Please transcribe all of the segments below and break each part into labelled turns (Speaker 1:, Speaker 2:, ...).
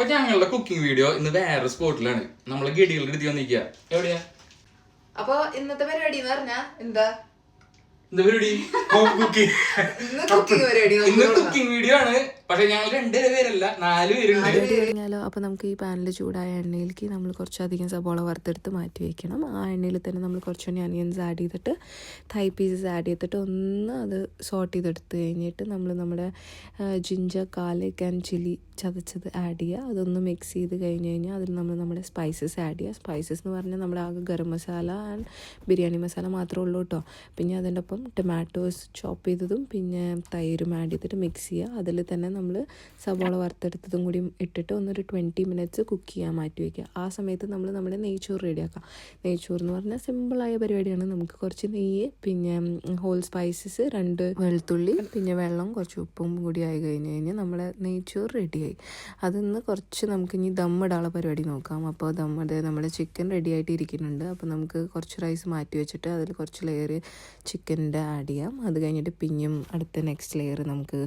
Speaker 1: അപ്പൊ ഞങ്ങളുടെ cooking video ഇന്ന് വേറെ സ്പോട്ടിലാണ്. നമ്മള് ഗഡികളുടെ അടുത്ത് വന്നിരിക്കുക. എവിടെയാ
Speaker 2: അപ്പൊ ഇന്നത്തെ പരിപാടി എന്ന് പറഞ്ഞാ എന്താ
Speaker 1: പരിപാടി? ഇന്ന് കുക്കിംഗ് വീഡിയോ ആണ്. പക്ഷെ ഞങ്ങൾ 2 പേരല്ല 4 പേരുണ്ട്.
Speaker 3: അപ്പൊ നമുക്ക് ഈ പാനിൽ ചൂടായ എണ്ണയിലേക്ക് നമ്മൾ കുറച്ചധികം സബോള വറുത്തെടുത്ത് മാറ്റി വെക്കണം. ആ എണ്ണയിൽ തന്നെ നമ്മൾ കുറച്ച് ഓണിയൻസ് ആഡ് ചെയ്തിട്ട് തൈ പീസസ് ആഡ് ചെയ്തിട്ട് ഒന്ന് അത് സോട്ട് ചെയ്തെടുത്ത് കഴിഞ്ഞിട്ട് നമ്മൾ നമ്മുടെ ജിഞ്ചർ ഗാർലിക് ആൻഡ് ചില്ലി ചതച്ചത് ആഡ് ചെയ്യുക. അതൊന്ന് മിക്സ് ചെയ്ത് കഴിഞ്ഞ് കഴിഞ്ഞാൽ അതിൽ നമ്മൾ നമ്മുടെ സ്പൈസസ് ആഡ് ചെയ്യുക. സ്പൈസസ് എന്ന് പറഞ്ഞാൽ നമ്മുടെ ആകെ ഗരം മസാല ആൻഡ് ബിരിയാണി മസാല മാത്രമേ ഉള്ളൂ കേട്ടോ. പിന്നെ അതിൻ്റെ ഒപ്പം ടൊമാറ്റോസ് ചോപ്പ് ചെയ്തതും പിന്നെ തൈരും ആഡ് ചെയ്തിട്ട് മിക്സ് ചെയ്യുക. അതിൽ തന്നെ നമ്മൾ സബോള വറുത്തെടുത്തതും കൂടി ഇട്ടിട്ട് ഒന്നൊരു 20 മിനിറ്റ്സ് കുക്ക് ചെയ്യാൻ മാറ്റി വയ്ക്കുക. ആ സമയത്ത് നമ്മൾ നമ്മുടെ നെയ്ച്ചോറ് റെഡിയാക്കാം. നെയ്ച്ചോറ് എന്ന് പറഞ്ഞാൽ സിമ്പിളായ പരിപാടിയാണ്. നമുക്ക് കുറച്ച് നെയ്യ്, പിന്നെ ഹോൾ സ്പൈസസ്, 2 വെളുത്തുള്ളി, പിന്നെ വെള്ളം, കുറച്ച് ഉപ്പും കൂടി ആയി കഴിഞ്ഞ് കഴിഞ്ഞാൽ നമ്മളെ നെയ്ച്ചോറ് റെഡിയായി. അതിന്ന് കുറച്ച് നമുക്ക് ഇനി ദമ്മിടാനുള്ള പരിപാടി നോക്കാം. അപ്പോൾ ദമ്മിട് നമ്മുടെ ചിക്കൻ റെഡി ആയിട്ട് ഇരിക്കുന്നുണ്ട്. അപ്പോൾ നമുക്ക് കുറച്ച് റൈസ് മാറ്റി വെച്ചിട്ട് അതിൽ കുറച്ച് ലെയർ ചിക്കൻ്റെ ആഡ് ചെയ്യാം. അത് കഴിഞ്ഞിട്ട് പിന്നെയും അടുത്ത നെക്സ്റ്റ് ലെയർ നമുക്ക്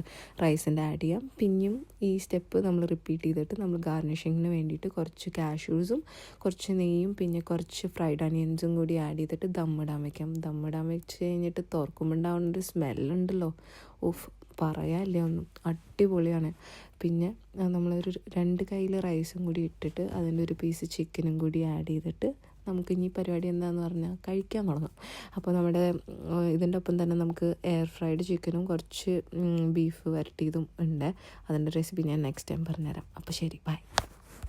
Speaker 3: റൈസിൻ്റെ ആഡ് ചെയ്യാം. പിന്നെയും ഈ സ്റ്റെപ്പ് നമ്മൾ റിപ്പീറ്റ് ചെയ്തിട്ട് നമ്മൾ ഗാർണിഷിങ്ങിന് വേണ്ടിയിട്ട് കുറച്ച് കാഷ്യൂസും കുറച്ച് നെയ്യും പിന്നെ കുറച്ച് ഫ്രൈഡ് അനിയൻസും കൂടി ആഡ് ചെയ്തിട്ട് ദമ്മിടാൻ വെക്കാം. ദമ്മിടാൻ വെച്ച് കഴിഞ്ഞിട്ട് തുറക്കുമ്പോൾ ഉണ്ടാവുന്നൊരു സ്മെല്ലുണ്ടല്ലോ, ഓഫ് പറയാല്ലേ ഒന്നും, അടിപൊളിയാണ്. പിന്നെ നമ്മളൊരു 2 കയ്യിൽ റൈസും കൂടി ഇട്ടിട്ട് അതിൻ്റെ ഒരു പീസ് ചിക്കനും കൂടി ആഡ് ചെയ്തിട്ട് നമുക്ക് ഇനി പരിപാടി എന്താണെന്ന് പറഞ്ഞാൽ കഴിക്കാൻ തുടങ്ങാം. അപ്പോൾ നമ്മുടെ ഇതിൻ്റെ ഒപ്പം തന്നെ നമുക്ക് എയർ ഫ്രൈഡ് ചിക്കനും കുറച്ച് ബീഫ് വരട്ടിയതും ഉണ്ട്. അതിൻ്റെ റെസിപ്പി ഞാൻ നെക്സ്റ്റ് ടൈം പറഞ്ഞുതരാം. അപ്പോൾ ശരി, ബൈ.